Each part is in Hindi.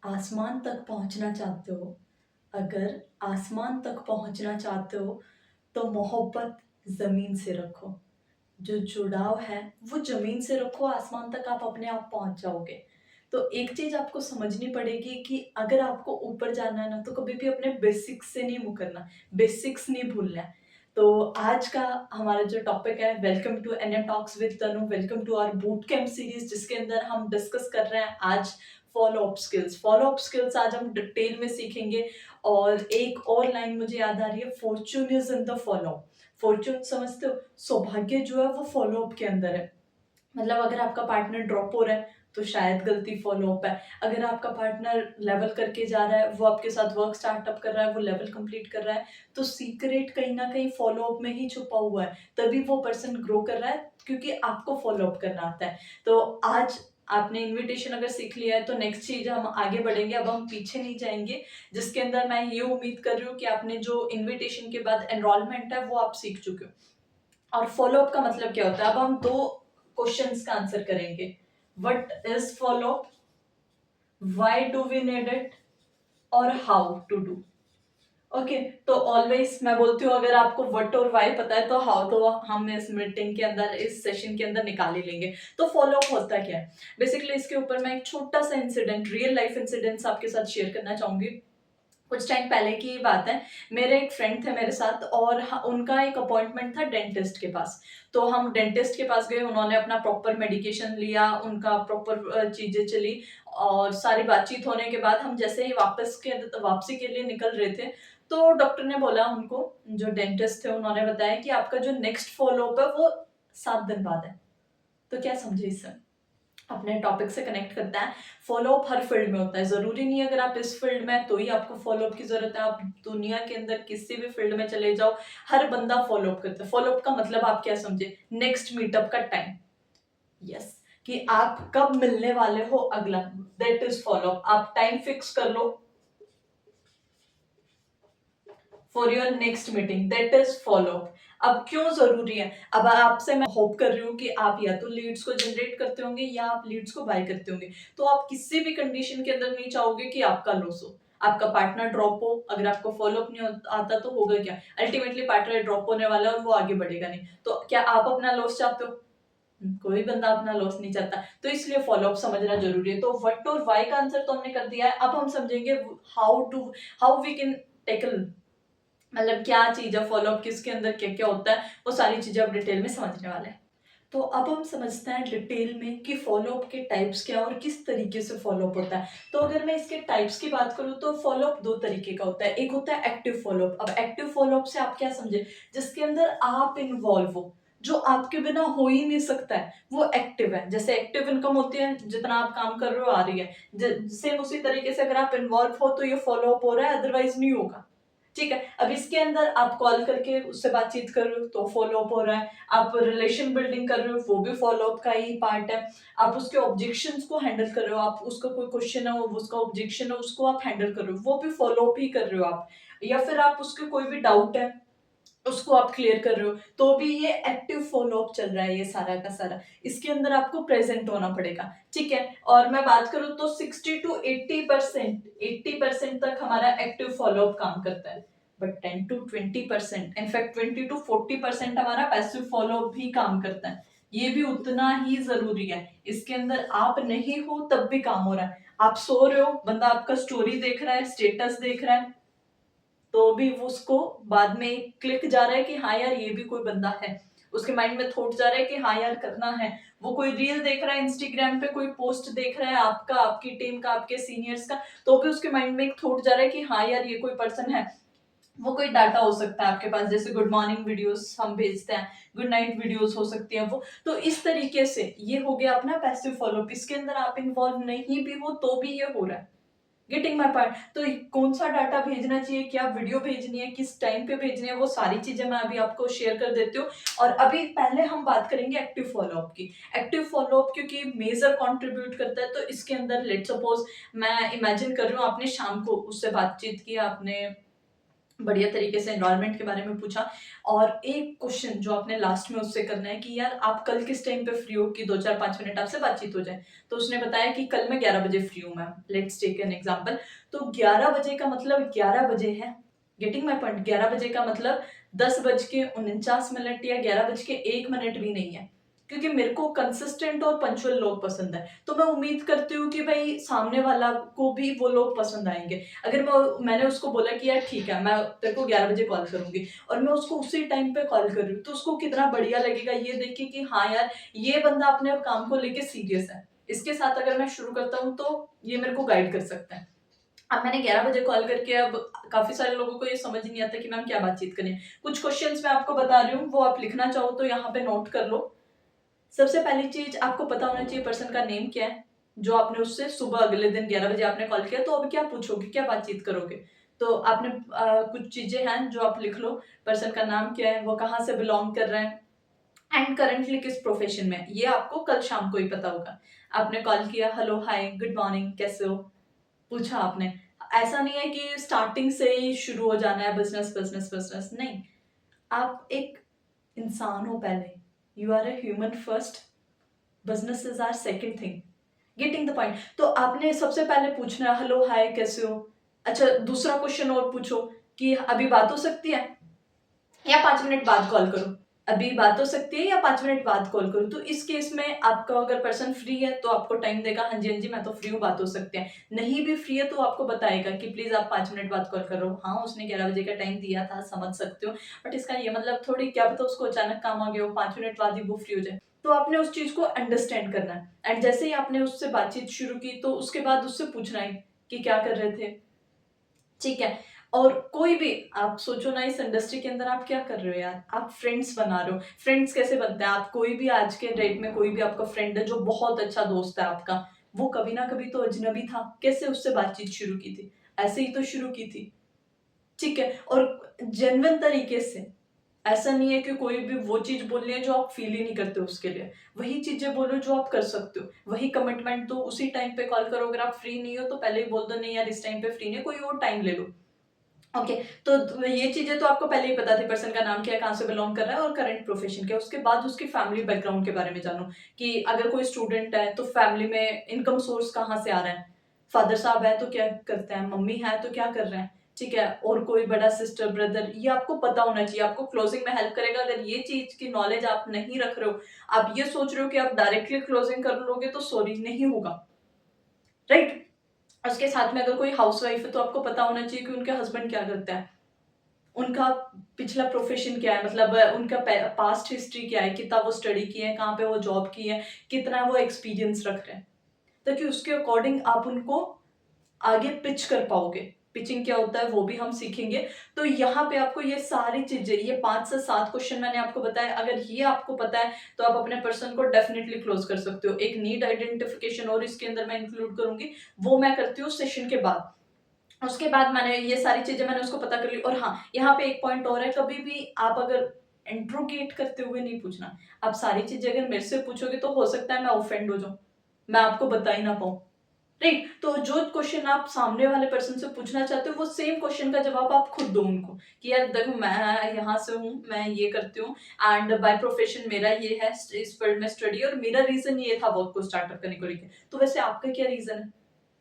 आसमान तक पहुँचना चाहते हो, अगर आसमान तक पहुँचना चाहते हो, तो मोहब्बत ज़मीन से रखो। जो जुड़ाव है, वो ज़मीन से रखो, आसमान तक आप अपने आप पहुँच जाओगे। तो एक चीज़ आपको समझनी पड़ेगी कि अगर आपको ऊपर जाना है ना, तो कभी भी अपने बेसिक्स से नहीं मुकरना, बेसिक्स नहीं भूलना है। तो आज का हमारा जो टॉपिक है, welcome to NM talks with Tanu, welcome to our boot camp series, जिसके अंदर हम डिस्कस कर रहे हैं आज follow up skills. Follow up skills आज हम डिटेल में सीखेंगे और एक और लाइन मुझे याद आ रही है, Fortune is in the follow up. Fortune समझते हो? सौभाग्य जो है वो फॉलो अप के अंदर है। मतलब अगर आपका पार्टनर ड्रॉप हो रहा है, तो शायद गलती फॉलो अप है। अगर आपका पार्टनर लेवल करके जा रहा है, वो आपके साथ वर्क स्टार्टअप कर रहा है, वो लेवल कंप्लीट कर रहा है, तो सीक्रेट कहीं न कहीं फॉलो अप में ही छुपा हुआ है। तभी वो पर्सन ग्रो कर रहा है, क्योंकि आपको फॉलो अप करना आता है। तो आज आपने इन्विटेशन अगर सीख लिया है, तो नेक्स्ट चीज़ हम आगे बढ़ेंगे, अब हम पीछे नहीं जाएँगे, जिसके अंदर मैं ये उम्मीद कर रही हूँ कि आपने जो इन्विटेशन के बाद एनरोलमेंट है, वो आप सीख चुके हो। और फॉलो अप का मतलब क्या होता है? अब हम 2 क्वेश्चंस का आंसर करेंगे। What is follow up? Why do we need it? और हाउ टू डू? ओके, तो ऑलवेज मैं बोलती हूँ, अगर आपको व्हाट और व्हाई पता है, तो हाउ तो हम इस मीटिंग के अंदर, इस सेशन के अंदर निकाल ही लेंगे। तो फॉलो अप होता क्या है? बेसिकली इसके ऊपर मैं एक छोटा-सा इंसिडेंट, रियल लाइफ इंसिडेंट्स आपके साथ शेयर करना चाहूँगी। कुछ टाइम पहले की ही बात है। मेरे एक फ्रेंड थे मेरे साथ और उनका एक अपॉइंटमेंट था डेंटिस्ट के पास। तो हम डेंटिस्ट के पास गए, उन्होंने अपना प्रॉपर मेडिकेशन लिया, उनका प्रॉपर चीज़ें चली और सारी बातचीत होने के बाद हम जैसे ही वापसी के लिए निकल रहे थे, तो डॉक्टर ने बोला उनको, जो डेंटिस्ट थे उन्होंने बताया कि आपका जो नेक्स्ट फ़ॉलो-अप है वो 7 दिन बाद है। तो क्या समझे इससे? अपने टॉपिक से कनेक्ट करता है। फ़ॉलो अप हर फ़ील्ड में होता है, ज़रूरी नहीं है अगर आप इस फ़ील्ड में हैं तो ही आपको फ़ॉलो अप की ज़रूरत है। आप दुनिया के अंदर किसी भी फ़ील्ड में चले जाओ, हर बंदा फ़ॉलो अप करता है। फ़ॉलो अप का मतलब आप क्या समझे? नेक्स्ट मीटअप का टाइम। यस, कि आप कब मिलने वाले हो अगला, दैट इज़ फ़ॉलो अप। आप टाइम फिक्स कर लो for your next meeting, that is follow up. अब क्यों जरूरी है? अब आपसे मैं होप कर रही हूँ कि आप या तो लीड्स को जनरेट करते होंगे या आप लीड्स को बाय करते होंगे। तो आप किसी भी कंडीशन के अंदर नहीं चाहोगे कि आपका लॉस हो, आपका पार्टनर ड्रॉप हो। अगर आपको फॉलो अप नहीं आता तो होगा क्या? अल्टीमेटली पार्टनर ड्रॉप होने वाला है और वो आगे बढ़ेगा नहीं। तो क्या आप अपना लॉस चाहते हो? कोई बंदा अपना लॉस नहीं चाहता। तो इसलिए फॉलो अप समझना जरूरी है। तो व्हाट और व्हाई का आंसर तो हमने कर दिया है। अब हम समझेंगे हाउ वी कैन टेकल, मतलब क्या चीज़ है फॉलो अप, किसके अंदर क्या-क्या होता है, वो सारी चीज़ें अब डिटेल में समझने वाले हैं। तो अब हम समझते हैं डिटेल में कि फॉलो अप के टाइप्स क्या है और किस तरीके से फॉलो अप होता है। तो अगर मैं इसके टाइप्स की बात करूँ, तो फॉलो अप 2 तरीके का होता है। एक होता है एक्टिव फॉलो अप। अब एक्टिव फॉलो अप से आप क्या समझे? जिसके अंदर आप इन्वॉल्व हो, जो आपके बिना हो ही नहीं सकता है, वो एक्टिव है। जैसे एक्टिव इनकम होती है, जितना आप काम कर रहे हो आ रही है। सेम उसी तरीके से अगर आप इन्वॉल्व हो तो ये फॉलो अप हो रहा है, अदरवाइज नहीं होगा। ठीक है, अब इसके अंदर आप कॉल करके उससे बातचीत कर रहे हो तो फॉलो अप हो रहा है, आप रिलेशन बिल्डिंग कर रहे हो वो भी फॉलो अप का ही पार्ट है, आप उसके ऑब्जेक्शंस को हैंडल कर रहे हो, आप उसका कोई क्वेश्चन है, वो उसका ऑब्जेक्शन है, उसको आप हैंडल कर रहे हो, वो भी फॉलो अप ही कर रहे हो आप। या फिर आप उसके कोई भी डाउट है, उसको आप क्लियर कर रहे हो, तो भी ये एक्टिव फॉलो अप चल रहा है ये सारा का सारा। इसके अंदर आपको प्रेज़ेंट होना पड़ेगा, ठीक है? और मैं बात करूँ तो 60 टू 80% तक हमारा एक्टिव फॉलो अप काम करता है। बट 10 टू 20%, इनफैक्ट 20 टू 40% हमारा पैसिव फॉलो अप भी काम करता है। ये भी उतना ही ज़रूरी है। इसके अंदर आप नहीं हो तब भी काम हो रहा है। आप सो रहे हो, बंदा आपका स्टोरी देख रहा है, स्टेटस देख रहा है, तो भी वो उसको बाद में एक क्लिक जा रहा है कि हाँ यार, ये भी कोई बंदा है। उसके माइंड में थॉट जा रहा है कि हाँ यार, करना है। वो कोई रील देख रहा है इंस्टाग्राम पे, कोई पोस्ट देख रहा है आपका, आपकी टीम का, आपके सीनियर्स का, तो भी उसके माइंड में एक थॉट जा रहा है कि हाँ यार, ये कोई पर्सन है। वो कोई डाटा हो सकता है आपके पास, जैसे गुड मॉर्निंग वीडियोस हम भेजते हैं, गुड नाइट वीडियोस हो सकती हैं वो। तो इस तरीके से ये हो गया अपना पैसिव फॉलोअप। इसके अंदर आप इन्वॉल्व नहीं भी हो तो भी ये हो रहा है। Getting my point? तो कौन सा डाटा भेजना चाहिए, क्या वीडियो भेजनी है, किस टाइम पे भेजनी है, वो सारी चीजें मैं अभी आपको शेयर कर देती हूँ। और अभी पहले हम बात करेंगे एक्टिव फॉलोअप की। एक्टिव फॉलोअप क्योंकि मेजर कंट्रीब्यूट करता है, तो इसके अंदर लेट सपोज मैं इमेजिन कर रही हूँ, आपने शाम को उससे बातचीत की, आपने बढ़िया तरीके से एनवायरनमेंट के बारे में पूछा। और एक क्वेश्चन जो आपने लास्ट में उससे करना है कि यार आप कल किस टाइम पे फ्री हो कि 2-4-5 मिनट आपसे बातचीत हो जाए। तो उसने बताया कि कल मैं 11 बजे फ्री हूँ ma'am, let's take an example. तो 11 बजे का मतलब 11 बजे है, गेटिंग माय पॉइंट? 11 बजे का मतलब 10:49 या 11:01 भी नहीं है। क्योंकि मेरे को कंसिस्टेंट और पंक्चुअल लोग पसंद है, तो मैं उम्मीद करती हूँ कि भाई सामने वाला को भी वो लोग पसंद आएंगे। अगर मैंने उसको बोला कि यार ठीक है, मैं तेरे को 11 बजे कॉल करूंगी, और मैं उसको उसी टाइम पे कॉल कर रही हूँ, तो उसको कितना बढ़िया लगेगा ये देख के कि हाँ यार, ये बंदा अपने काम को लेके सीरियस है। इसके साथ अगर मैं शुरू करता हूँ तो ये मेरे को गाइड कर सकता है। अब मैंने 11 बजे कॉल करके, अब काफ़ी सारे लोगों को ये समझ ही नहीं आता कि मैम क्या बातचीत करें। कुछ क्वेश्चंस मैं आपको बता रही हूँ, वो आप लिखना चाहो तो यहाँ पे नोट कर लो। सबसे पहली चीज़ आपको पता होना चाहिए पर्सन का नेम क्या है, जो आपने उससे सुबह अगले दिन 11 बजे आपने कॉल किया, तो अब क्या पूछोगे, क्या बातचीत करोगे? तो आपने कुछ चीज़ें हैं जो आप लिख लो, पर्सन का नाम क्या है, वो कहाँ से बिलॉन्ग कर रहे हैं एंड करंटली किस प्रोफेशन में है, ये आपको कल शाम को ही पता होगा। आपने कॉल किया, हेलो, हाय, गुड मॉर्निंग, कैसे हो? पूछा आपने। ऐसा नहीं है कि स्टार्टिंग से ही शुरू हो जाना है बिज़नेस, बिज़नेस, बिज़नेस, नहीं। आप एक इंसान हो पहले, you are a human first, businesses are second thing. Getting the point? तो आपने सबसे पहले पूछना है, हेलो, हाय, कैसे हो? अच्छा, दूसरा क्वेश्चन और पूछो कि अभी बात हो सकती है या 5 मिनट बाद कॉल करूँ? अभी बात हो सकती है या 5 मिनट बाद कॉल करूँ? तो इस केस में आपका अगर पर्सन फ्री है तो आपको टाइम देगा, हाँ जी, हाँ जी, मैं तो फ्री हूँ, बात हो सकती है। नहीं भी फ्री है तो आपको बताएगा कि प्लीज़ आप 5 मिनट बाद कॉल कर रहे हो। हाँ, उसने 11 बजे का टाइम दिया था, समझ सकते हो, बट इसका ये मतलब थोड़ी, क्या पता उसको अचानक काम आ गया हो, 5 मिनट बाद ही वो फ्री हो जाए। तो आपने उस चीज़ को अंडरस्टैंड करना है, एंड जैसे ही आपने उससे बातचीत शुरू की तो उसके बाद उससे पूछना है कि क्या कर रहे थे? ठीक है। और कोई भी आप सोचो ना, इस इंडस्ट्री के अंदर आप क्या कर रहे हो यार? आप फ्रेंड्स बना रहे हो। फ्रेंड्स कैसे बनते हैं? आप कोई भी आज के डेट में कोई भी आपका फ्रेंड है जो बहुत अच्छा दोस्त है आपका, वो कभी ना कभी तो अजनबी था। कैसे उससे बातचीत शुरू की थी? ऐसे ही तो शुरू की थी। ठीक है? और जेन्युइन तरीके से। ऐसा नहीं है कि कोई भी वो चीज़ बोलनी है जो आप फ़ील ही नहीं करते उसके लिए। वही चीज़ें बोलो जो आप कर सकते हो। वही कमिटमेंट दो, उसी टाइम पे कॉल करो। अगर आप फ्री नहीं हो तो पहले ही बोल दो, नहीं यार इस टाइम पे फ्री नहीं है, कोई और टाइम ले लो। ओके, तो ये चीज़ें तो आपको पहले ही पता थी, पर्सन का नाम क्या है, कहाँ से बिलॉन्ग कर रहा है और करंट प्रोफ़ेशन क्या है। उसके बाद उसकी फैमिली बैकग्राउंड के बारे में जानो कि अगर कोई स्टूडेंट है, तो फैमिली में इनकम सोर्स कहाँ से आ रहा है। फादर साहब हैं, तो क्या करते हैं, मम्मी हैं, तो क्या कर रहे हैं, ठीक है? और कोई बड़ा सिस्टर, ब्रदर, ये आपको पता होना चाहिए, आपको क्लोज़िंग में हेल्प करेगा। अगर ये चीज़ की नॉलेज आप नहीं रख रहे हो, आप ये सोच रहे हो कि आप डायरेक्टली क्लोज़िंग कर लोगे, तो सॉरी, नहीं होगा, राइट? उसके साथ में अगर कोई हाउसवाइफ है, तो आपको पता होना चाहिए कि उनके हस्बैंड क्या करते हैं। उनका पिछला प्रोफ़ेशन क्या है, मतलब उनका पास्ट हिस्ट्री क्या है, कितना वो स्टडी किए हैं, कहाँ पे वो जॉब की है, कितना वो एक्सपीरियंस रख रहे हैं। ताकि उसके अकॉर्डिंग आप उनको आगे पिच कर पाओगे। पिचिंग क्या होता है वो भी हम सीखेंगे। तो यहाँ पे आपको ये सारी चीज़ें, ये 5 से 7 क्वेश्चन मैंने आपको बताए, अगर ये आपको पता है तो आप अपने पर्सन को डेफिनिटली क्लोज़ कर सकते हो। एक नीड आइडेंटिफिकेशन और इसके अंदर मैं इंक्लूड करूँगी, वो मैं करती हूँ सेशन के बाद। उसके बाद मैंने ये सारी चीज़ें मैंने उसको पता कर ली। और हाँ, यहाँ पे एक पॉइंट और है, कभी भी आप अगर इंट्रोगेट करते हुए नहीं पूछना। आप सारी चीज़ें अगर मेरे से पूछोगे तो हो सकता है मैं ऑफेंड हो जाऊँ, मैं आपको बता ही ना पाऊँ। राइट? तो जो क्वेश्चन आप सामने वाले पर्सन से पूछना चाहते हो, वो सेम क्वेश्चन का जवाब आप खुद दो उनको कि यार देखो, मैं यहाँ से हूँ, मैं ये करती हूँ एंड बाय प्रोफेशन मेरा ये है, इस फील्ड में स्टडी, और मेरा रीज़न ये था वर्क को स्टार्टअप करने को लेके। तो वैसे आपका क्या रीज़न है?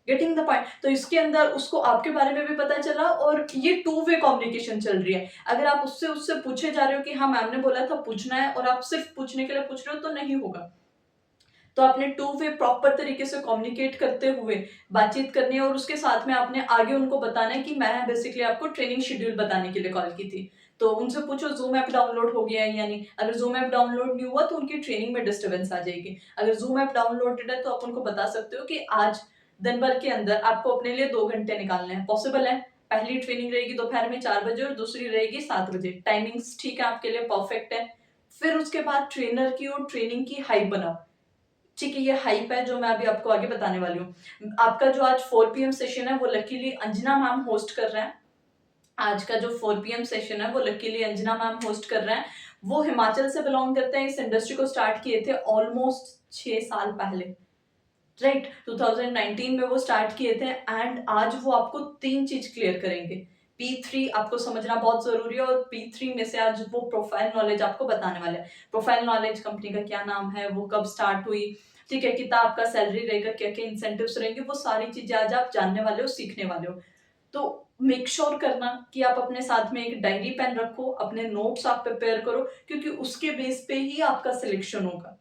Getting the point? तो इसके अंदर उसको आपके बारे में भी पता चला, और ये टू वे कम्युनिकेशन चल रही है। अगर आप उससे उससे पूछे जा रहे हो कि हाँ, मैम ने बोला था पूछना है, और आप सिर्फ पूछने के लिए पूछ रहे हो, तो नहीं होगा। तो आपने टू वे प्रॉपर तरीके से कम्युनिकेट करते हुए बातचीत करनी है, और उसके साथ में आपने आगे उनको बताना है कि मैं बेसिकली आपको ट्रेनिंग शेड्यूल बताने के लिए कॉल की थी। तो उनसे पूछो ज़ूम ऐप डाउनलोड हो गया है या नहीं? अगर ज़ूम ऐप डाउनलोड नहीं हुआ तो उनकी ट्रेनिंग में डिस्टर्बेंस आ जाएगी। अगर ज़ूम ऐप डाउनलोडेड है तो आप उनको बता सकते हो कि आज दिन भर के अंदर आपको अपने लिए 2 घंटे निकालने हैं। पॉसिबल है? पहली ट्रेनिंग रहेगी दोपहर में 4 बजे और दूसरी रहेगी 7 बजे। टाइमिंग्स ठीक है आपके लिए, परफेक्ट है। फिर उसके बाद ट्रेनर की और ट्रेनिंग की हाइप बनाओ। ठीक है, ये हाइप है जो मैं अभी आपको आगे बताने वाली हूँ। आपका जो आज 4 पीएम सेशन है वो लकीली अंजना मैम होस्ट कर रहे हैं। आज का जो 4 पीएम सेशन है वो लकीली अंजना मैम होस्ट कर रहे हैं। वो हिमाचल से बिलॉन्ग करते हैं, इस इंडस्ट्री को स्टार्ट किए थे ऑलमोस्ट 6 साल पहले। राइट, 2019 में वो स्टार्ट किए थे, एंड आज वो आपको 3 चीज़ क्लियर करेंगे। P3 आपको समझना बहुत ज़रूरी है और P3 में से आज वो प्रोफाइल नॉलेज आपको बताने वाला है। प्रोफाइल नॉलेज कंपनी का क्या नाम है, वो कब स्टार्ट हुई, ठीक है, कितना आपका सैलरी रहेगा, क्या-क्या इंसेंटिव्स रहेंगे, वो सारी चीज़ें आज आप जानने वाले हो, सीखने वाले हो। तो मेक श्योर करना कि आप अपने साथ में एक डायरी पेन रखो, अपने नोट्स आप प्रिपेयर करो क्योंकि उसके बेस पे ही आपका सिलेक्शन होगा।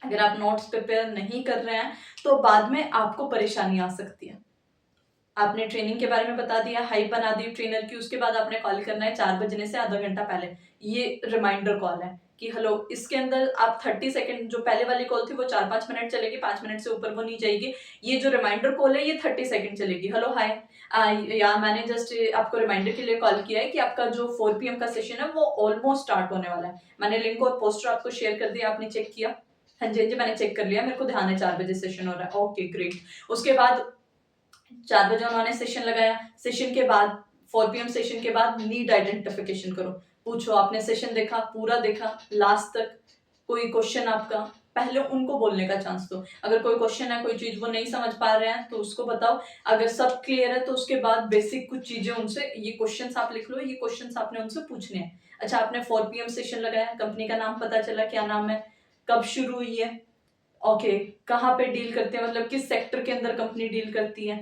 अगर आप नोट्स प्रिपेयर नहीं कर रहे हैं, तो बाद में आपको परेशानी आ सकती है। आपने ट्रेनिंग के बारे में बता दिया, हाइप बना दी ट्रेनर की, उसके बाद आपने कॉल करना है 4 बजने से आधा घंटा पहले। ये रिमाइंडर कॉल है कि हेलो, इसके अंदर आप 30 सेकंड, जो पहले वाली कॉल थी वो 4-5 मिनट चलेगी, 5 मिनट से ऊपर वो नहीं जाएगी। ये जो रिमाइंडर कॉल है ये 30 सेकंड चलेगी। हेलो, हाय, या मैंने जस्ट आपको रिमाइंडर के लिए कॉल किया है कि आपका जो 4 पीएम का सेशन है वो ऑलमोस्ट स्टार्ट होने वाला है। मैंने लिंक और पोस्टर आपको शेयर कर दिया, आपने चेक किया? हाँ जी, हाँ जी, मैंने चेक कर लिया, मेरे को ध्यान है 4 बजे सेशन हो रहा है। Okay, great. उसके बाद 4 बजे उन्होंने सेशन लगाया, सेशन के बाद 4 पीएम सेशन के बाद नीड आइडेंटिफिकेशन करो। पूछो, आपने सेशन देखा, पूरा देखा, लास्ट तक? कोई क्वेश्चन आपका? पहले उनको बोलने का चांस दो। अगर कोई क्वेश्चन है, कोई चीज़ वो नहीं समझ पा रहे हैं, तो उसको बताओ। अगर सब क्लियर है, तो उसके बाद बेसिक कुछ चीज़ें उनसे, ये क्वेश्चन्स आप लिख लो, ये क्वेश्चन्स आपने उनसे पूछने हैं। अच्छा, आपने 4 पीएम सेशन लगाया, कंपनी का नाम पता चला, क्या नाम है, कब शुरू हुई है, ओके, कहाँ पे डील करते हैं, मतलब किस सेक्टर के अंदर कंपनी डील करती है,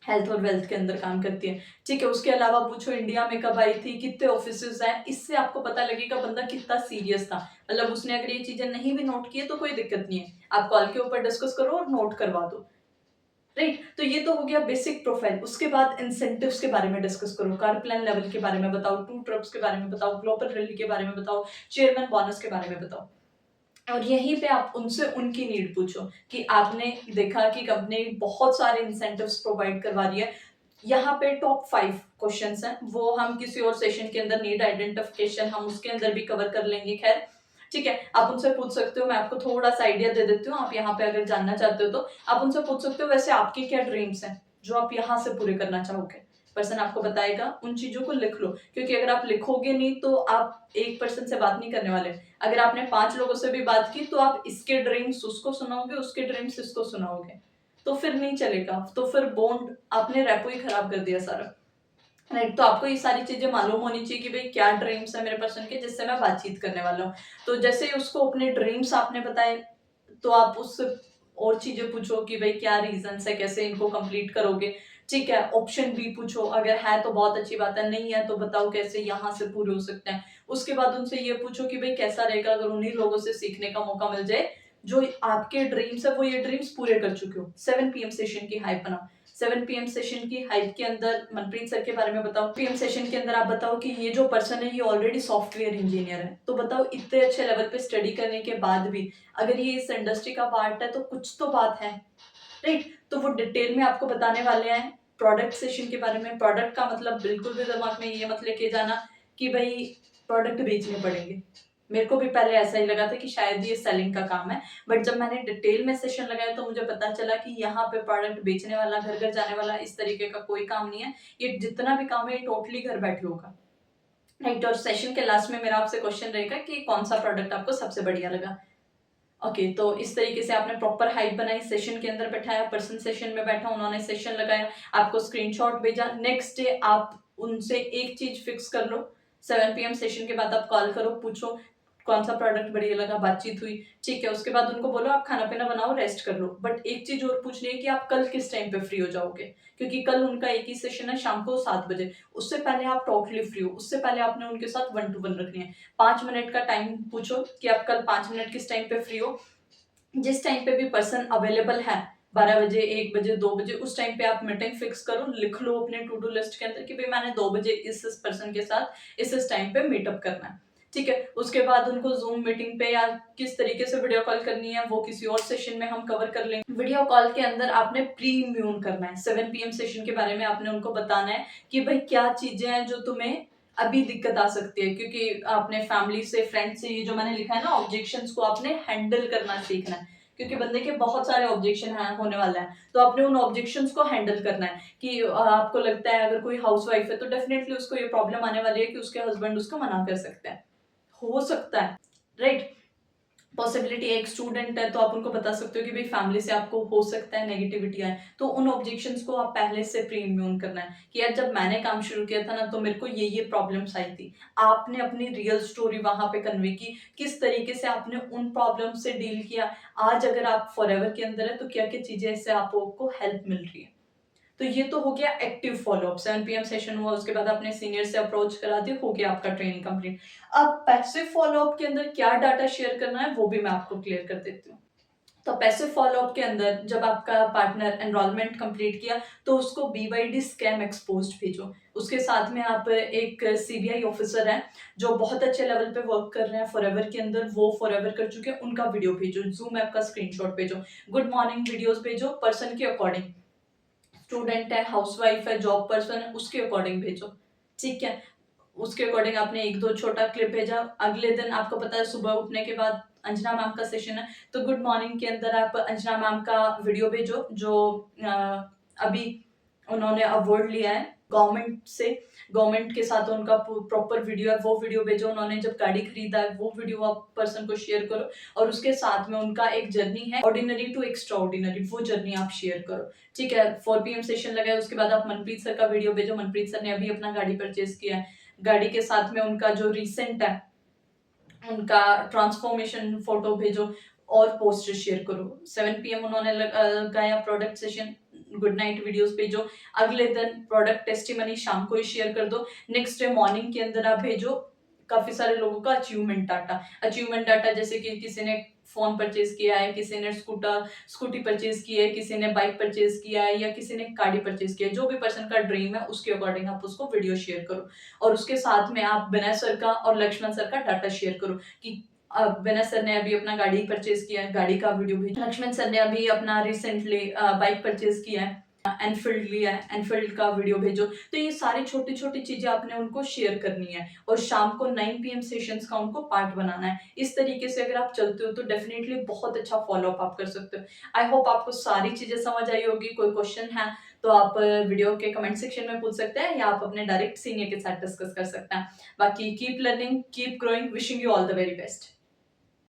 हेल्थ और वेल्थ के अंदर काम करती है, ठीक है। उसके अलावा पूछो इंडिया में कब आई थी, कितने ऑफिसेज हैं, इससे आपको पता लगेगा बंदा कितना सीरियस था। मतलब उसने अगर ये चीजें नहीं भी नोट की है तो कोई दिक्कत नहीं है, आप कॉल के ऊपर डिस्कस करो और नोट करवा दो। राइट, तो ये तो हो गया बेसिक प्रोफाइल। उसके बाद इंसेंटिव्स के बारे में डिस्कस करो, कार प्लान लेवल के बारे में बताओ, टू ट्रिप्स के बारे में बताओ, ग्लोबल रैली के बारे में बताओ, चेयरमैन बोनस के बारे में बताओ। और यहीं पे आप उनसे उनकी नीड पूछो कि आपने देखा कि कंपनी बहुत सारे इंसेंटिव्स प्रोवाइड करवा रही है। यहाँ पे टॉप 5 क्वेश्चंस हैं, वो हम किसी और सेशन के अंदर, नीड आइडेंटिफिकेशन, हम उसके अंदर भी कवर कर लेंगे। खैर, ठीक है, आप उनसे पूछ सकते हो, मैं आपको थोड़ा सा आइडिया दे देती हूँ, आप यहाँ पे अगर जानना चाहते हो तो आप उनसे पूछ सकते हो, वैसे आपके क्या ड्रीम्स हैं जो आप यहाँ से पूरे करना चाहोगे। पर्सन आपको बताएगा, उन चीजों को लिख लो, क्योंकि अगर आप लिखोगे नहीं तो आप एक पर्सन से बात नहीं करने वाले। अगर आपने 5 लोगों से भी बात की तो आप इसके ड्रीम्स उसको सुनाओगे, उसके ड्रीम्स इसको सुनाओगे, तो फिर नहीं चलेगा, तो फिर बॉन्ड, आपने रेपो ही खराब कर दिया सारा। राइट, तो आपको ये सारी चीजें मालूम होनी चाहिए कि भाई क्या ड्रीम्स है मेरे पर्सन के, जिससे मैं बातचीत करने वाला हूँ। तो जैसे ही उसको अपने ड्रीम्स आपने बताए, तो आप उससे और चीजें पूछो कि भाई क्या रीजंस है, कैसे इनको कंप्लीट करोगे, ठीक है। ऑप्शन बी पूछो, अगर है तो बहुत अच्छी बात है, नहीं है तो बताओ कैसे यहाँ से पूरे हो सकते हैं। उसके बाद उनसे ये पूछो कि भाई कैसा रहेगा अगर उन्हीं लोगों से सीखने का मौका मिल जाए जो आपके ड्रीम्स है वो ये ड्रीम्स पूरे कर चुके हो। 7 पीएम सेशन की हाइप बनाओ। 7 पीएम सेशन की हाइप के अंदर मनप्रीत सर के बारे में बताओ। पीएम सेशन के अंदर आप बताओ कि ये जो पर्सन है ये ऑलरेडी सॉफ्टवेयर इंजीनियर है, तो बताओ इतने अच्छे लेवल पे स्टडी करने के बाद भी अगर ये इस इंडस्ट्री का पार्ट है तो कुछ तो बात है। राइट, तो वो डिटेल में आपको बताने वाले हैं। प्रोडक्ट सेशन के बारे में, प्रोडक्ट का मतलब बिल्कुल भी दिमाग में ये मत लेके जाना कि भाई प्रोडक्ट बेचने पड़ेंगे। मेरे को भी पहले ऐसा ही लगा था कि शायद ये सेलिंग का काम है, बट जब मैंने डिटेल में सेशन लगाया तो मुझे पता चला कि यहाँ पे प्रोडक्ट बेचने वाला, घर घर जाने वाला, इस तरीके का कोई काम नहीं है। ये जितना भी काम है ये टोटली घर बैठे होगा। राइट, और सेशन के लास्ट में मेरा आपसे क्वेश्चन रहेगा कि कौन सा प्रोडक्ट आपको सबसे बढ़िया लगा। ओके, तो इस तरीके से आपने प्रॉपर हाइप बनाई, सेशन के अंदर बैठाया, पर्सन सेशन में बैठा, उन्होंने सेशन लगाया, आपको स्क्रीनशॉट भेजा। नेक्स्ट डे आप उनसे एक चीज फिक्स कर लो, 7 पीएम सेशन के बाद आप कॉल करो, पूछो कौन सा प्रोडक्ट बढ़िया लगा, बातचीत हुई, ठीक है। उसके बाद उनको बोलो आप खाना पीना बनाओ, रेस्ट कर लो। बट एक चीज और पूछनी है कि आप कल किस टाइम पे फ्री हो जाओगे, क्योंकि कल उनका एक ही सेशन है शाम को 7 बजे। उससे पहले आप टोटली फ्री हो, उससे पहले आपने उनके साथ 1 to 1 रखनी है। 5 मिनट का टाइम पूछो कि आप कल 5 मिनट किस टाइम पे फ्री हो। जिस टाइम पे भी पर्सन अवेलेबल है, 12 बजे, 1 बजे, 2 बजे, उस टाइम पे आप मीटिंग फिक्स करो, लिख लो अपने टू डू लिस्ट के अंदर कि भाई मैंने 2 बजे इस पर्सन के साथ इस टाइम पे मीटअप करना है, ठीक है। उसके बाद उनको जूम मीटिंग पे या किस तरीके से वीडियो कॉल करनी है वो किसी और सेशन में हम कवर कर लेंगे। वीडियो कॉल के अंदर आपने प्री इम्यून करना है, 7 पीएम सेशन के बारे में आपने उनको बताना है कि भाई क्या चीजें हैं जो तुम्हें अभी दिक्कत आ सकती है, क्योंकि आपने फैमिली से, फ्रेंड से, ये जो मैंने लिखा है ना ऑब्जेक्शंस को आपने हैंडल करना सीखना है, क्योंकि बंदे के बहुत सारे ऑब्जेक्शन है होने वाला है, तो आपने उन ऑब्जेक्शंस को हैंडल करना है कि आपको लगता है अगर कोई हाउसवाइफ है तो डेफिनेटली उसको ये प्रॉब्लम आने वाली है कि उसके हस्बैंड उसको मना कर सकते हैं, हो सकता है। राइट, पॉसिबिलिटी एक स्टूडेंट है तो आप उनको बता सकते हो कि भाई फैमिली से आपको हो सकता है नेगेटिविटी आए, तो उन ऑब्जेक्शंस को आप पहले से प्री इम्यून करना है कि यार जब मैंने काम शुरू किया था ना तो मेरे को ये प्रॉब्लम्स आई थी। आपने अपनी रियल स्टोरी वहां पे कन्वे की, किस तरीके से आपने उन प्रॉब्लम से डील किया। आज अगर आप फॉरएवर के अंदर है तो क्या क्या चीजें इससे आपको हेल्प मिल रही है। तो ये तो हो गया एक्टिव फॉलोअप, 7 PM सेशन हुआ, उसके बाद आपने सीनियर से अप्रोच करा दिया, हो गया आपका ट्रेनिंग कंप्लीट। अब पैसिव फॉलोअप के अंदर क्या डाटा शेयर करना है वो भी मैं आपको क्लियर कर देती हूँ। तो पैसिव फॉलोअप के अंदर जब आपका पार्टनर एनरोलमेंट कंप्लीट किया तो उसको BYD स्कैम एक्सपोज्ड भेजो। उसके साथ में आप एक CBI ऑफिसर हैं जो बहुत अच्छे लेवल पे वर्क कर रहे हैं फॉरएवर के अंदर, वो फॉरएवर कर चुके हैं, उनका वीडियो भेजो, जूम ऐप का स्क्रीनशॉट भेजो, गुड मॉर्निंग वीडियोस भेजो, पर्सन के अकॉर्डिंग, स्टूडेंट है, हाउसवाइफ है, जॉब पर्सन है, उसके अकॉर्डिंग भेजो। ठीक है, उसके अकॉर्डिंग आपने एक दो छोटा क्लिप भेजा। अगले दिन आपको पता है सुबह उठने के बाद अंजना मैम का सेशन है, तो गुड मॉर्निंग के अंदर आप अंजना मैम का वीडियो भेजो जो अभी उन्होंने अवार्ड लिया है गवर्नमेंट से, गवर्नमेंट के साथ उनका प्रॉपर वीडियो है, वो वीडियो भेजो। उन्होंने जब गाड़ी खरीदा है वो वीडियो आप पर्सन को शेयर करो, और उसके साथ में उनका एक जर्नी है ऑर्डिनरी टू एक्स्ट्रा ऑर्डिनरी, वो जर्नी आप शेयर करो। ठीक है, 4 PM सेशन लगा है, उसके बाद आप मनप्रीत सर का वीडियो भेजो, मनप्रीत सर ने अभी अपना गाड़ी परचेज किया है, गाड़ी के साथ में उनका जो रिसेंट है उनका ट्रांसफॉर्मेशन फोटो भेजो और पोस्टर शेयर करो। 7 PM उन्होंने लगाया product session, good night videos भेजो। अगले दिन प्रोडक्ट टेस्टिमनी शाम को ही शेयर कर दो। नेक्स्ट डे मॉर्निंग के अंदर आप भेजो काफी सारे लोगों का अचीवमेंट डाटा जैसे कि किसी ने फोन परचेज किया है, किसी ने स्कूटी परचेज की है, किसी ने बाइक परचेज किया है, या किसी ने गाड़ी परचेज किया है, जो भी पर्सन का ड्रीम है उसके अकॉर्डिंग आप उसको वीडियो शेयर करो। और उसके साथ में आप विनय सर का और लक्ष्मण सर का डाटा शेयर करो कि विनय सर ने अभी अपना गाड़ी परचेज किया है, गाड़ी का वीडियो भेजो। लक्ष्मण सर ने अभी अपना रिसेंटली बाइक परचेज किया है, एनफील्ड लिया है, एनफील्ड का वीडियो भेजो। तो ये सारी छोटी छोटी चीजें आपने उनको शेयर करनी है, और शाम को 9 PM सेशंस का उनको पार्ट बनाना है। इस तरीके से अगर आप चलते हो तो डेफिनेटली बहुत अच्छा फॉलोअप आप कर सकते हो। आई होप आपको सारी चीजें समझ आई होगी। कोई क्वेश्चन है तो आप वीडियो के कमेंट सेक्शन में पूछ सकते हैं, या आप अपने डायरेक्ट सीनियर के साथ डिस्कस कर सकते हैं। बाकी keep learning, keep growing, wishing you all the very best.